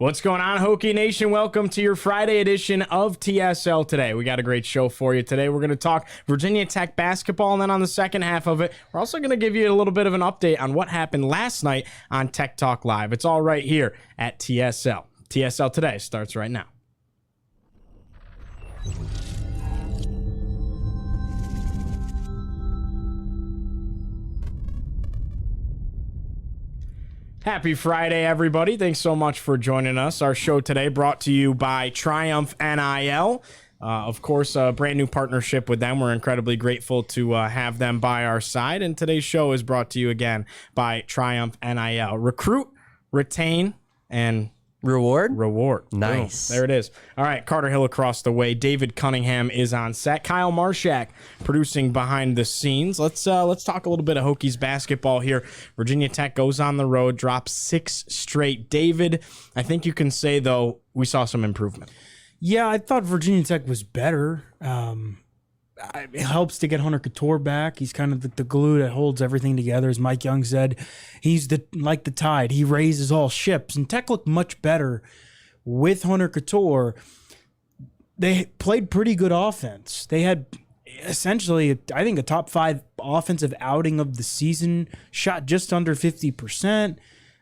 What's going on, Hokie Nation? Welcome to your Friday edition of TSL Today. We got a great show for you today. We're going to talk Virginia Tech basketball, and then on the second half of it, we're also going to give you a little bit of an update on what happened last night on Tech Talk Live. It's all right here at TSL. TSL Today starts right now. Happy Friday, everybody. Thanks so much for joining us. Our show today brought to you by Triumph NIL. Of course, a brand new partnership with them. We're incredibly grateful to have them by our side. And today's show is brought to you again by Triumph NIL. Recruit, retain, and Reward. Boom. Nice. There it is. All right, Carter Hill across the way. David Cunningham is on set. Kyle Marshak producing behind the scenes. Let's talk a little bit of Hokies basketball here. Virginia Tech goes on the road, drops 6 straight. David, I think you can say, though, we saw some improvement. Yeah, I thought Virginia Tech was better. It helps to get Hunter Cattoor back. He's kind of the glue that holds everything together. As Mike Young said, he's like the tide. He raises all ships. And Tech looked much better with Hunter Cattoor. They played pretty good offense. They had essentially, I think, a top 5 offensive outing of the season, shot just under 50%.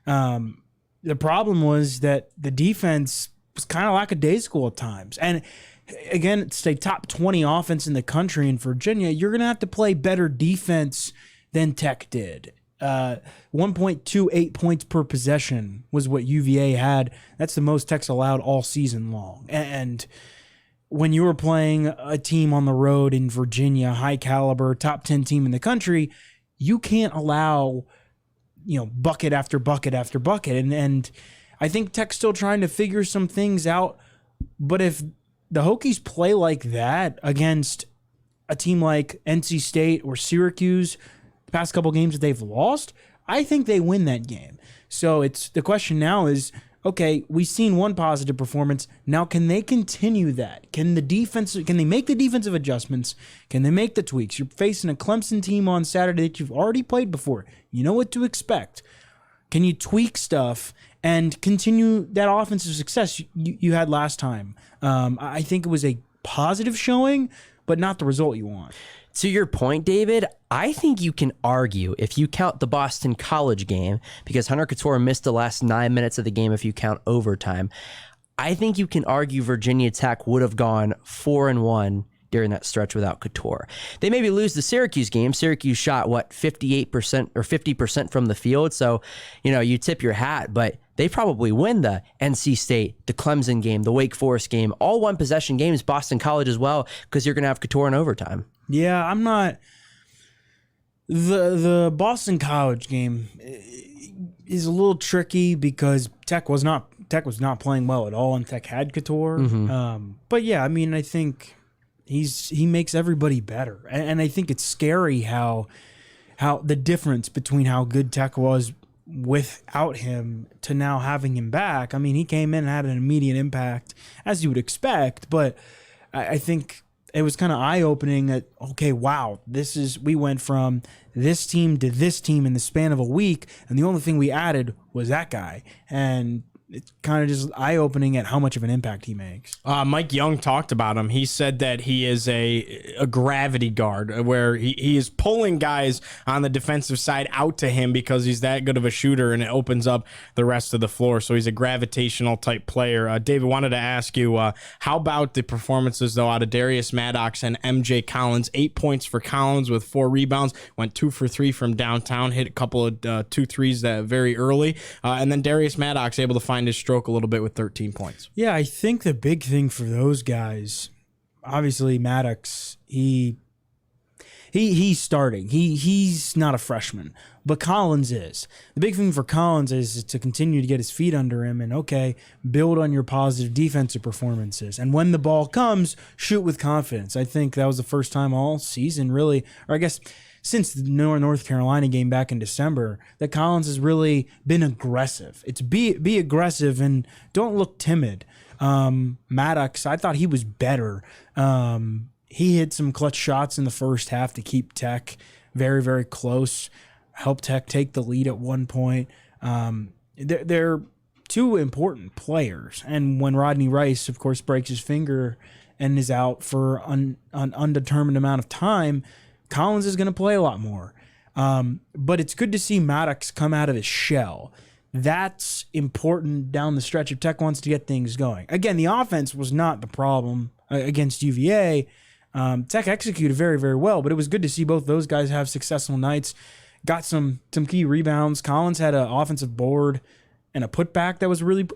The problem was that the defense was kind of lackadaisical at times. And again, it's a top 20 offense in the country in Virginia. You're going to have to play better defense than Tech did. 1.28 points per possession was what UVA had. That's the most Tech's allowed all season long. And when you were playing a team on the road in Virginia, high caliber, top 10 team in the country, you can't allow, bucket after bucket after bucket. And I think Tech's still trying to figure some things out. But if the Hokies play like that against a team like NC State or Syracuse, the past couple games that they've lost, I think they win that game. So the question now is, okay, we've seen one positive performance. Now, can they continue that? Can they make the defensive adjustments? Can they make the tweaks? You're facing a Clemson team on Saturday that you've already played before. You know what to expect. Can you tweak stuff and continue that offensive success you had last time? I think it was a positive showing, but not the result you want. To your point, David, I think you can argue, if you count the Boston College game, because Hunter Cattoor missed the last 9 minutes of the game if you count overtime, I think you can argue Virginia Tech would have gone 4-1 during that stretch without Cattoor. They maybe lose the Syracuse game. Syracuse shot, 58% or 50% from the field. So, you tip your hat, but they probably win the NC State, the Clemson game, the Wake Forest game, all one possession games, Boston College as well, because you're going to have Cattoor in overtime. Yeah, I'm not. The Boston College game is a little tricky because Tech was not playing well at all, and Tech had Cattoor. Mm-hmm. But yeah, I mean, I think he makes everybody better, and I think it's scary how the difference between how good Tech was without him to now having him back. I mean, he came in and had an immediate impact, as you would expect, but I think it was kind of eye-opening that, okay, wow, we went from this team to this team in the span of a week, and the only thing we added was that guy. And it's kind of just eye-opening at how much of an impact he makes. Mike Young talked about him. He said that he is a gravity guard where he is pulling guys on the defensive side out to him because he's that good of a shooter, and it opens up the rest of the floor. So he's a gravitational type player. David, wanted to ask you, how about the performances, though, out of Darius Maddox and MJ Collins? 8 points for Collins with 4 rebounds, went 2 for 3 from downtown, hit a couple of 2 threes that very early. And then Darius Maddox able to find his stroke a little bit with 13 points. Yeah, I think the big thing for those guys, obviously Maddox, he's starting. He's not a freshman, but Collins is. The big thing for Collins is to continue to get his feet under him and, okay, build on your positive defensive performances. And when the ball comes, shoot with confidence. I think that was the first time all season, really, or I guess since the North Carolina game back in December, that Collins has really been aggressive. It's be aggressive and don't look timid. Maddox, I thought he was better. He hit some clutch shots in the first half to keep Tech very, very close, helped Tech take the lead at one point. They're two important players. And when Rodney Rice, of course, breaks his finger and is out for an undetermined amount of time, Collins is going to play a lot more. But it's good to see Maddox come out of his shell. That's important down the stretch if Tech wants to get things going. Again, the offense was not the problem against UVA. Tech executed very, very well, but it was good to see both those guys have successful nights. Got some key rebounds. Collins had an offensive board and a putback that was really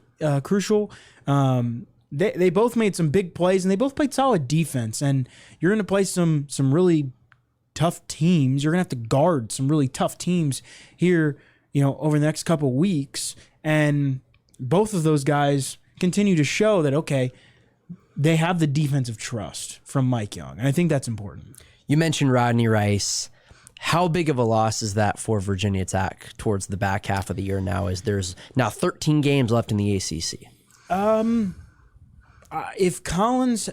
crucial. They both made some big plays, and they both played solid defense. And you're going to play some really tough teams. You're going to have to guard some really tough teams here, over the next couple of weeks. And both of those guys continue to show that, okay, they have the defensive trust from Mike Young. And I think that's important. You mentioned Rodney Rice. How big of a loss is that for Virginia Tech towards the back half of the year now, as there's now 13 games left in the ACC? If Collins...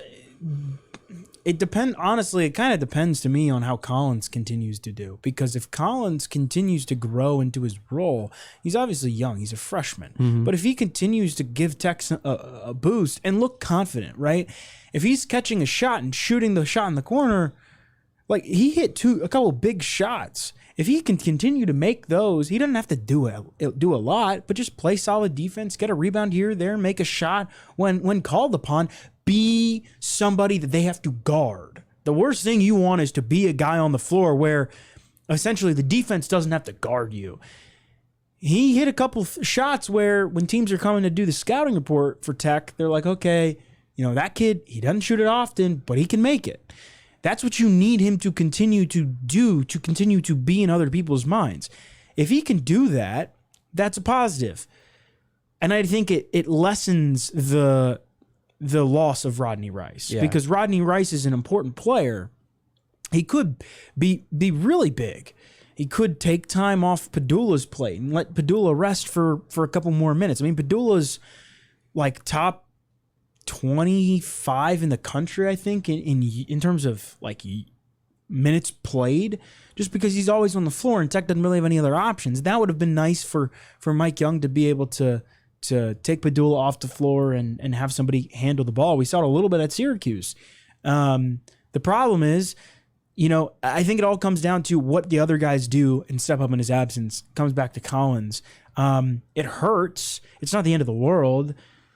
It depends. Honestly, it kind of depends to me on how Collins continues to do. Because if Collins continues to grow into his role, he's obviously young. He's a freshman. Mm-hmm. But if he continues to give Tech a boost and look confident, right? If he's catching a shot and shooting the shot in the corner, like he hit a couple big shots. If he can continue to make those, he doesn't have to do a lot, but just play solid defense, get a rebound here or there, make a shot when called upon. Be somebody that they have to guard. The worst thing you want is to be a guy on the floor where essentially the defense doesn't have to guard you. He hit a couple shots where when teams are coming to do the scouting report for Tech, they're like, okay, that kid, he doesn't shoot it often, but he can make it. That's what you need him to continue to do, to continue to be in other people's minds. If he can do that, that's a positive. And I think it lessens the loss of Rodney Rice, because Rodney Rice is an important player. He could be really big. He could take time off Pedulla's plate and let Pedulla rest for a couple more minutes. I mean, Pedulla's like top 25 in the country, I think, in terms of like minutes played, just because he's always on the floor and Tech doesn't really have any other options. That would have been nice for Mike Young to be able to take Pedulla off the floor and have somebody handle the ball. We saw it a little bit at Syracuse. The problem is, I think it all comes down to what the other guys do and step up in his absence. It comes back to Collins. It hurts. It's not the end of the world.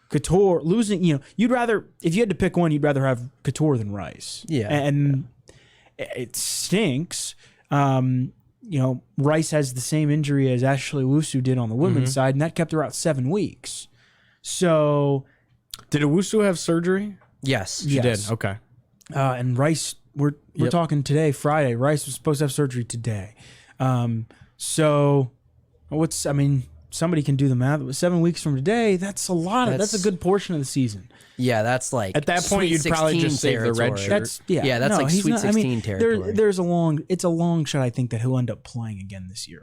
Cattoor losing, you'd rather, if you had to pick one, you'd rather have Cattoor than Rice. Yeah. And it stinks. Rice has the same injury as Ashley Owusu did on the women's side, and that kept her out 7 weeks. So, did Owusu have surgery? Yes, she did. Okay. And Rice, we're talking today, Friday. Rice was supposed to have surgery today. Somebody can do the math. 7 weeks from today, that's a lot. That's a good portion of the season. Yeah, that's like at that point you'd probably just save the red shirt. That's like Sweet 16 territory. It's a long shot. I think that he'll end up playing again this year,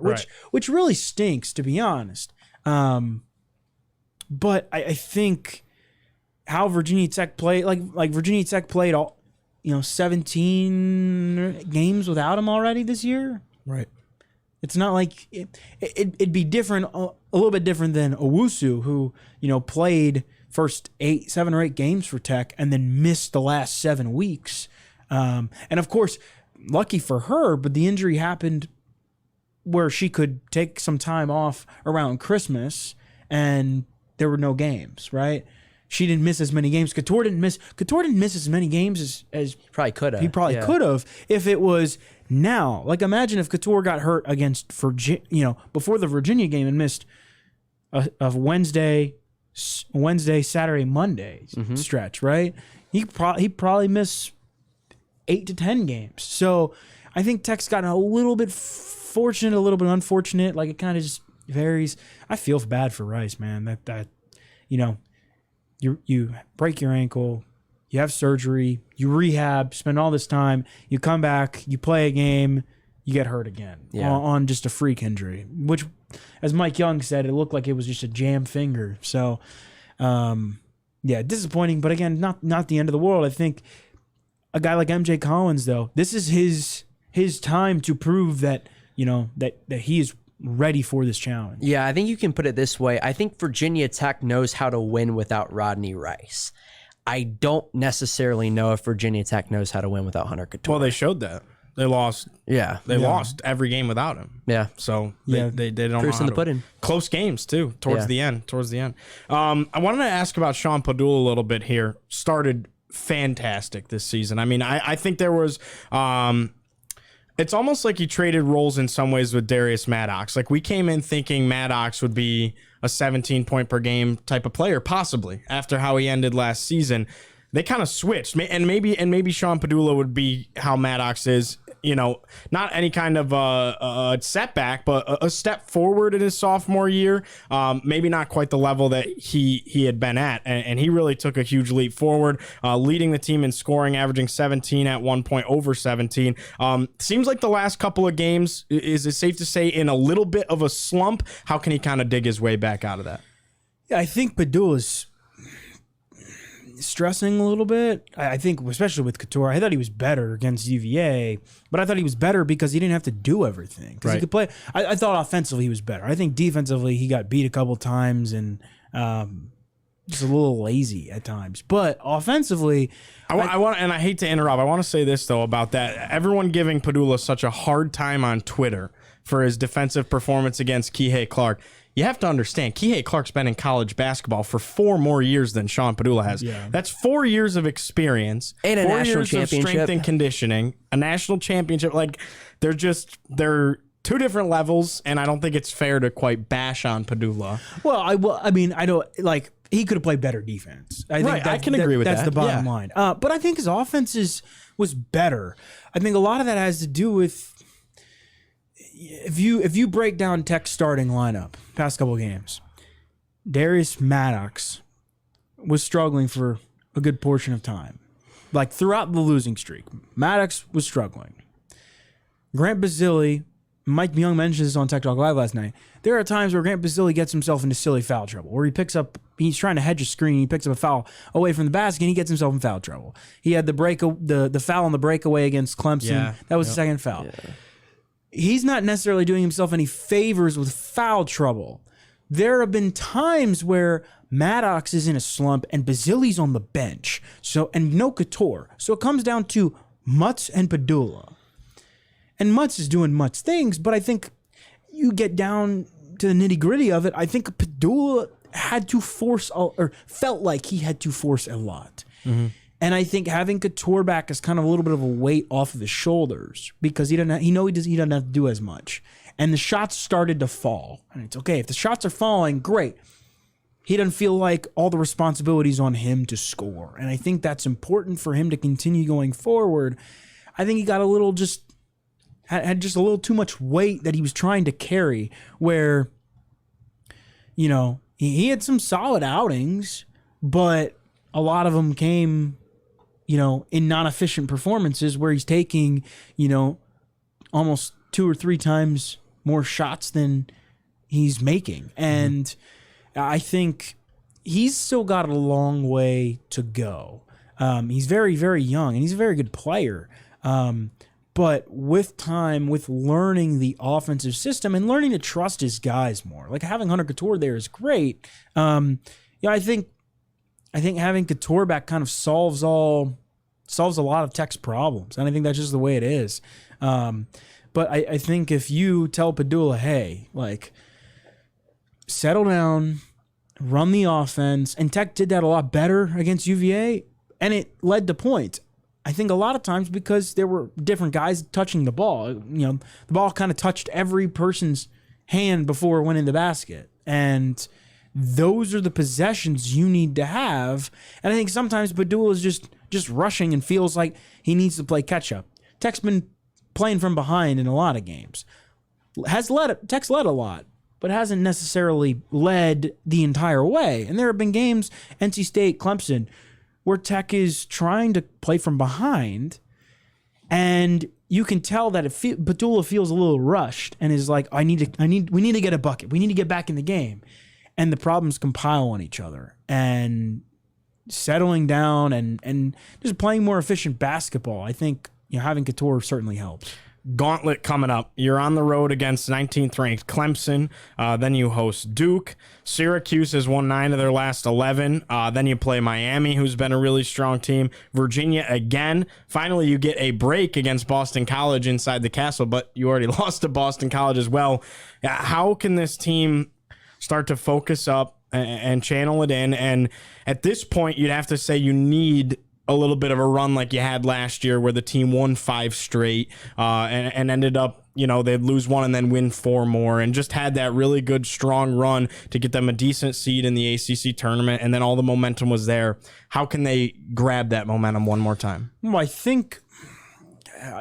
which really stinks, to be honest. But I think how Virginia Tech played, like Virginia Tech played all 17 games without him already this year. Right. It's not like it'd be different, a little bit different than Owusu, who played first 7 or 8 games for Tech and then missed the last 7 weeks. And of course, lucky for her, but the injury happened where she could take some time off around Christmas and there were no games, right? She didn't miss as many games. Cattoor didn't miss as many games as probably could have. He probably could have if it was now. Like, imagine if Cattoor got hurt against before the Virginia game and missed a Wednesday, Saturday, Monday stretch, right? He probably missed 8 to 10 games. So I think Tech's gotten a little bit fortunate, a little bit unfortunate. Like, it kind of just varies. I feel bad for Rice, man. That you break your ankle, you have surgery, you rehab, spend all this time, you come back, you play a game, you get hurt again on just a freak injury, which, as Mike Young said, it looked like it was just a jam finger. So, disappointing, but again, not the end of the world. I think a guy like MJ Collins, though, this is his time to prove that that he is ready for this challenge. Yeah, I think you can put it this way. I think Virginia Tech knows how to win without Rodney Rice. I don't necessarily know if Virginia Tech knows how to win without Hunter Couture. Well, they showed that. They lost. Yeah. They lost every game without him. Yeah. So they don't know Proof's how in the to pudding. Close games too towards Yeah. the end. I wanted to ask about Sean Pedulla a little bit here. Started fantastic this season. I mean, I think there was it's almost like he traded roles in some ways with Darius Maddox. Like we came in thinking Maddox would be a 17 point per game type of player, possibly after how he ended last season. They kind of switched, and maybe Sean Pedulla would be how Maddox is. You know, not any kind of a setback, but a step forward in his sophomore year. Maybe not quite the level that he had been at, and he really took a huge leap forward, leading the team in scoring, averaging 17 at 1 point over 17. Seems like the last couple of games, is it safe to say, in a little bit of a slump? How can he kind of dig his way back out of that? Yeah, I think Pedulla's stressing a little bit. I think, especially with Cattoor, I thought he was better against UVA, but I thought he was better because he didn't have to do everything. Because he could play. I thought offensively he was better. I think defensively he got beat a couple times and just a little lazy at times. But offensively, I want, and I hate to interrupt, I want to say this though about that. Everyone giving Pedulla such a hard time on Twitter for his defensive performance against Kihei Clark. You have to understand, Kihei Clark's been in college basketball for 4 more years than Sean Pedulla has. Yeah. That's 4 years of experience, and a 4 national years championship, of strength and conditioning, a national championship. Like they're two different levels, and I don't think it's fair to quite bash on Pedulla. Well, I mean, I don't like he could have played better defense. I think I can agree with that. That's the bottom line. But I think his offense was better. I think a lot of that has to do with. If you break down Tech's starting lineup past couple of games, Darius Maddox was struggling for a good portion of time. Like throughout the losing streak, Maddox was struggling. Grant Basile, Mike Young mentioned this on Tech Talk Live last night. There are times where Grant Basile gets himself into silly foul trouble, where he's trying to hedge a screen, he picks up a foul away from the basket, and he gets himself in foul trouble. He had the foul on the breakaway against Clemson. Yeah. That was the second foul. Yeah. He's not necessarily doing himself any favors with foul trouble. There have been times where Maddox is in a slump and Basile's on the bench, and no Cattoor. So it comes down to Mutz and Pedulla. And Mutz is doing Mutz things, but I think you get down to the nitty-gritty of it, I think Pedulla had to force, or felt like he had to force a lot. Mm-hmm. And I think having Cattoor back is kind of a little bit of a weight off of his shoulders because he doesn't have to do as much. And the shots started to fall. And it's okay. If the shots are falling, great. He doesn't feel like all the responsibilities on him to score. And I think that's important for him to continue going forward. I think he got had just a little too much weight that he was trying to carry where, he had some solid outings, but a lot of them came in non-efficient performances where he's taking, almost 2 or 3 times more shots than he's making. And I think he's still got a long way to go. He's very, very young, and he's a very good player. But with time, with learning the offensive system and learning to trust his guys more, like having Hunter Cattoor there is great. I think having Cattoor back kind of solves a lot of Tech's problems. And I think that's just the way it is. But I think if you tell Pedulla, hey, settle down, run the offense, and Tech did that a lot better against UVA, and it led to points. I think a lot of times because there were different guys touching the ball. The ball kind of touched every person's hand before it went in the basket. And those are the possessions you need to have. And I think sometimes Pedulla is just rushing and feels like he needs to play catch-up. Tech's been playing from behind in a lot of games. Tech's led a lot, but hasn't necessarily led the entire way. And there have been games, NC State, Clemson, where Tech is trying to play from behind, and you can tell that Pedulla feels a little rushed and is like, we need to get a bucket. We need to get back in the game. And the problems compile on each other. And settling down and just playing more efficient basketball, I think having Cattoor certainly helps. gauntlet coming up. You're on the road against 19th ranked Clemson. Then you host Duke. Syracuse has won 9 of their last 11. Then you play Miami, who's been a really strong team. Virginia again. Finally, you get a break against Boston College inside the Castle, but you already lost to Boston College as well. How can this team start to focus up and channel it in? And at this point, you'd have to say you need a little bit of a run like you had last year where the team won 5 straight and ended up, they'd lose 1 and then win 4 more, and just had that really good, strong run to get them a decent seed in the ACC tournament, and then all the momentum was there. How can they grab that momentum one more time? Well, I think,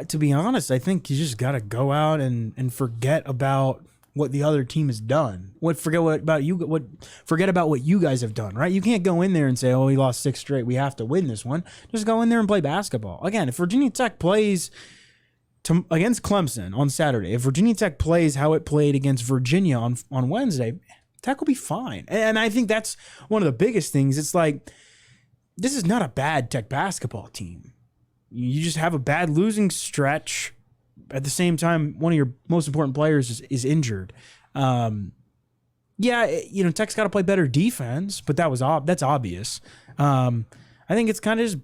to be honest, I think you just got to go out and forget about what the other team has done. Forget about what you guys have done, right? You can't go in there and say, "Oh, we lost 6 straight. We have to win this one." Just go in there and play basketball. Again, if Virginia Tech plays against Clemson on Saturday, if Virginia Tech plays how it played against Virginia on Wednesday, Tech will be fine. And I think that's one of the biggest things. It's like, this is not a bad Tech basketball team. You just have a bad losing stretch. At the same time, one of your most important players is injured. Tech's got to play better defense, but that's obvious. I think it's kind of just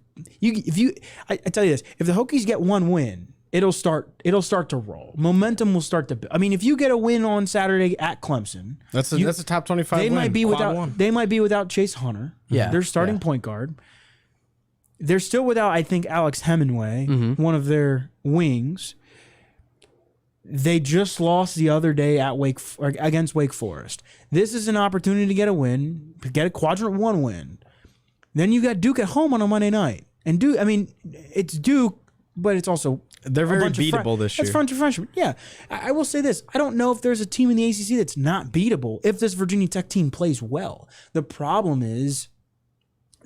I tell you this: if the Hokies get 1 win, it'll start to roll. Momentum will start to. I mean, if you get a win on Saturday at Clemson, that's a top 25 win. They might be without Chase Hunter. Yeah, their starting point guard. They're still without, I think, Alex Hemingway, one of their wings. They just lost the other day against Wake Forest. This is an opportunity to get a win, to get a quadrant 1 win. Then you got Duke at home on a Monday night, and Duke. I mean, it's Duke, but it's also they're very beatable this year. It's bunch of freshmen. Yeah, I will say this: I don't know if there's a team in the ACC that's not beatable if this Virginia Tech team plays well. The problem is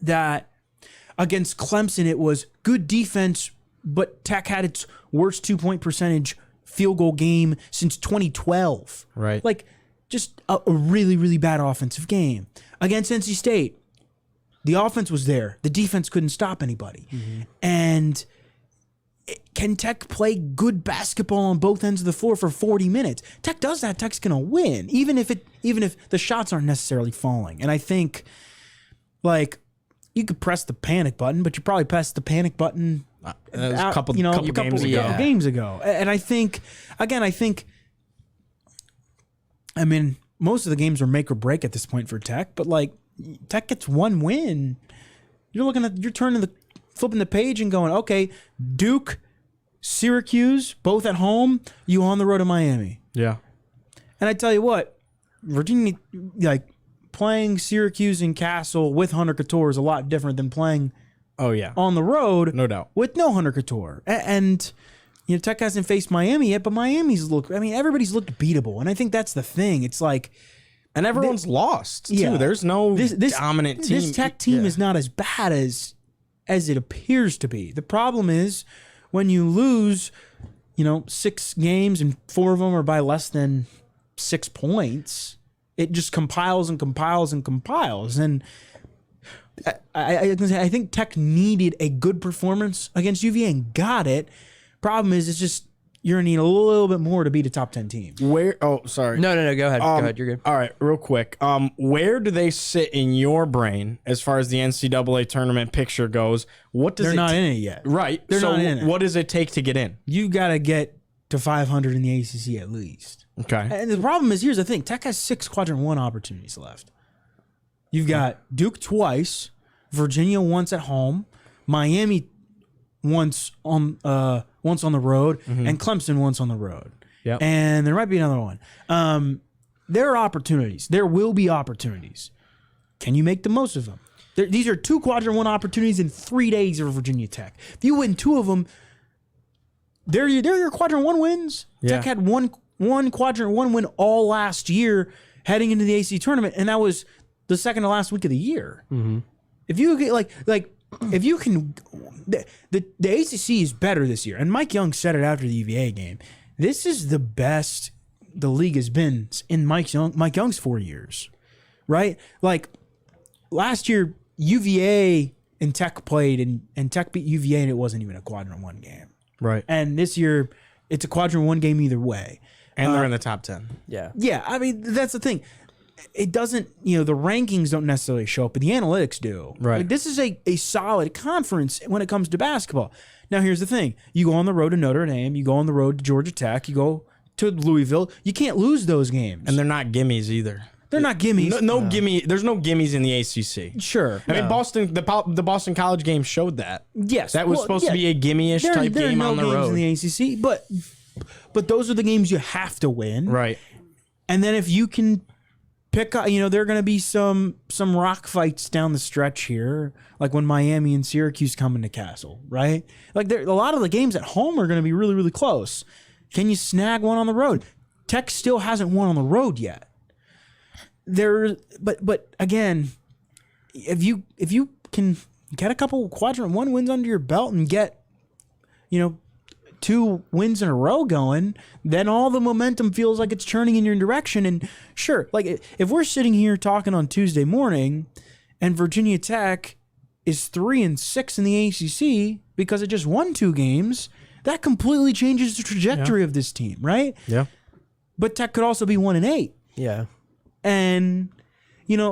that against Clemson, it was good defense, but Tech had its worst 2-point percentage field goal game since 2012. Right. Like, just a really, really bad offensive game. Against NC State, the offense was there. The defense couldn't stop anybody. And can Tech play good basketball on both ends of the floor for 40 minutes? Tech does that, Tech's going to win, even if the shots aren't necessarily falling. And I think, like, you could press the panic button, but you probably pressed the panic button a couple games ago. And I think, again, most of the games are make or break at this point for Tech, but like, Tech gets 1 win. You're flipping the page and going, okay, Duke, Syracuse, both at home, you on the road to Miami. Yeah. And I tell you what, Virginia, like, playing Syracuse and Castle with Hunter Couture is a lot different than playing on the road, no doubt, with no Hunter Couture. And Tech hasn't faced Miami yet, but everybody's looked beatable, and I think that's the thing. It's like, and everyone's lost too. Yeah, there's no dominant team. This Tech team is not as bad as it appears to be. The problem is when you lose, 6 games and 4 of them are by less than 6 points. It just compiles and compiles and compiles. And I think Tech needed a good performance against UVA and got it. Problem is, it's just you're going to need a little bit more to beat a top 10 team. Where? Oh, sorry. No. Go ahead. Go ahead. You're good. All right, real quick. Where do they sit in your brain as far as the NCAA tournament picture goes? They're not in it yet. Right. They're not in it. What does it take to get in? You got to get to 500 in the ACC at least. Okay. And the problem is, here's the thing: Tech has 6 quadrant 1 opportunities left. You've got Duke twice, Virginia once at home, Miami once on the road, and Clemson once on the road. Yeah. And there might be another one. There are opportunities. There will be opportunities. Can you make the most of them? These are 2 quadrant 1 opportunities in 3 days for Virginia Tech. If you win 2 of them, they're your quadrant 1 wins. Yeah. Tech had one quadrant 1 win all last year heading into the ACC tournament, and that was the second to last week of the year. If you get if you can, the ACC is better this year. And Mike Young said it after the UVA game. This is the best the league has been in Mike Young's 4 years, right? Like, last year, UVA and Tech played, and Tech beat UVA, and it wasn't even a quadrant 1 game. Right. And this year, it's a quadrant 1 game either way. And they're in the top 10. Yeah. Yeah, I mean, that's the thing. It doesn't, the rankings don't necessarily show up, but the analytics do. Right. Like, this is a solid conference when it comes to basketball. Now, here's the thing. You go on the road to Notre Dame. You go on the road to Georgia Tech. You go to Louisville. You can't lose those games. And they're not gimmies either. They're not gimmies. No gimme. There's no gimmies in the ACC. Sure. I mean, the Boston College game showed that. Yes. That was supposed to be a gimme-ish type there game are no on the games road. in the ACC, but those are the games you have to win. Right. And then if you can pick up, there are going to be some rock fights down the stretch here, like when Miami and Syracuse come into Castle, right? Like a lot of the games at home are going to be really, really close. Can you snag one on the road? Tech still hasn't won on the road yet. But again, if you can get a couple quadrant 1 wins under your belt and get 2 wins in a row going, then all the momentum feels like it's turning in your direction. And sure, like if we're sitting here talking on Tuesday morning and Virginia Tech is 3-6 in the ACC because it just won 2 games, that completely changes the trajectory of this team, right? Yeah. But Tech could also be 1-8. Yeah. And,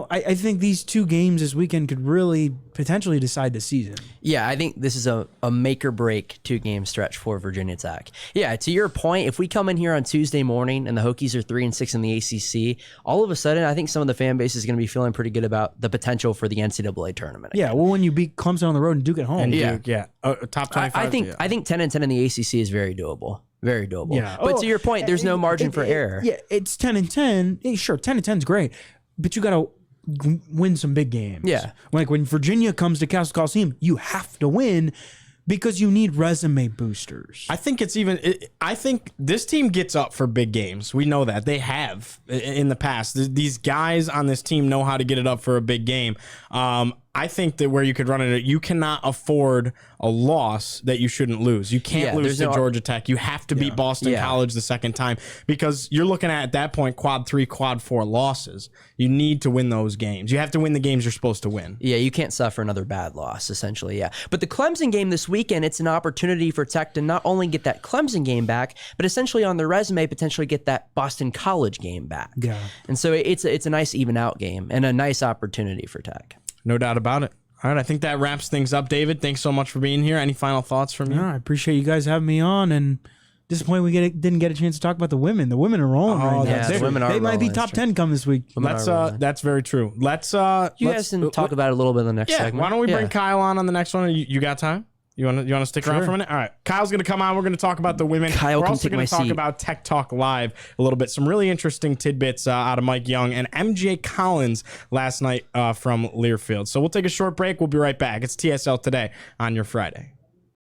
I think these 2 games this weekend could really potentially decide the season. Yeah, I think this is a make or break 2-game stretch for Virginia Tech. Yeah, to your point, if we come in here on Tuesday morning and the Hokies are 3-6 in the ACC, all of a sudden I think some of the fan base is going to be feeling pretty good about the potential for the NCAA tournament. Yeah, well, when you beat Clemson on the road and Duke at home. And Yeah. Duke, yeah. Top 25. I think 10-10 in the ACC is very doable. Very doable. Yeah. But to your point, there's no margin for error. Yeah, it's 10-10. Yeah, sure, 10-10 is great, but you got to win some big games. Yeah. Like when Virginia comes to Castle Coliseum, you have to win because you need resume boosters. I think I think this team gets up for big games. We know that. They have in the past. These guys on this team know how to get it up for a big game. I think that where you could run it, you cannot afford a loss that you shouldn't lose. You can't lose to Georgia Tech. You have to beat Boston College the second time because you're looking at that point, quad 3, quad 4 losses. You need to win those games. You have to win the games you're supposed to win. Yeah, you can't suffer another bad loss, essentially, yeah. But the Clemson game this weekend, it's an opportunity for Tech to not only get that Clemson game back, but essentially on their resume, potentially get that Boston College game back. Yeah. And so it's a nice even out game and a nice opportunity for Tech. No doubt about it. All right, I think that wraps things up, David. Thanks so much for being here. Any final thoughts from you? No, I appreciate you guys having me on, and disappointed we didn't get a chance to talk about the women. The women are rolling right now. yeah, the women are They might be rolling, top that's 10 come this week. That's very true. You guys can talk about it a little bit in the next segment. Why don't we bring Kyle on the next one? You got time? You want to stick around for a minute? All right. Kyle's going to come on. We're going to talk about the women. Kyle We're can also take going my to talk seat. about Tech Talk Live a little bit. Some really interesting tidbits out of Mike Young and MJ Collins last night from Learfield. So we'll take a short break. We'll be right back. It's TSL Today on your Friday.